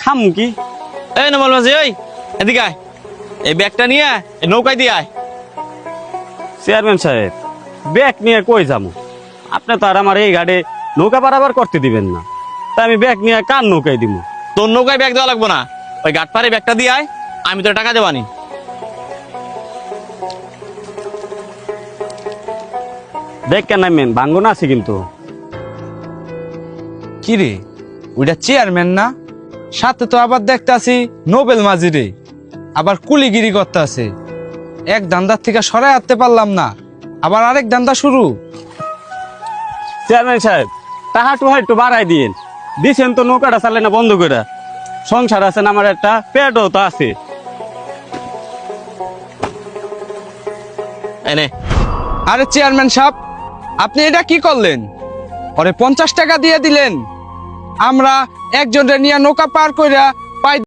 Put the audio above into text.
খাম কি? এই নবল মাঝি, ওই এদিকে আয়, এই ব্যাগটা নিয়ে এই নৌকায় দিয়ে আয়। চেয়ারম্যান সাহেব, ব্যাগ নিয়ে কই যাবো? আপনি তো আর আমার এই ঘাটে নৌকা পারাবার করতে দিবেন না, তা আমি ব্যাগ নিয়ে কার নৌকায় দিব? তোর নৌকায় ব্যাগ দেওয়া লাগবো না, ওই গাট পারে ব্যাগটা দিয়ে আয়, আমি তোর টাকা দেবানি। ব্যাগ কেন নামবেন? ভাঙ্গনা আছে কিন্তু। কি রে, ওইটা চেয়ারম্যান না? সাথে তো আবার দেখতাছি নোবেল মাঝি রে, আবার কুলিগিরি করতে আছে। এক দান্দার থেকে সরাই আনতে পারলাম না, আবার আরেক দান্দা শুরু। চেয়ারম্যান সাহেব, টাকা টুহা একটু বাড়াই দিন। দিছেন তো নৌকাটা চালে না বন্ধ করে। সংসার আছে না আমার, একটা পেটও তো আছে। এনে আরে চেয়ারম্যান সাহেব, আপনি এটা কি করলেন? ওরে 50 টাকা দিয়ে দিলেন, আমরা একজনের নিয়ে নৌকা পার কইরা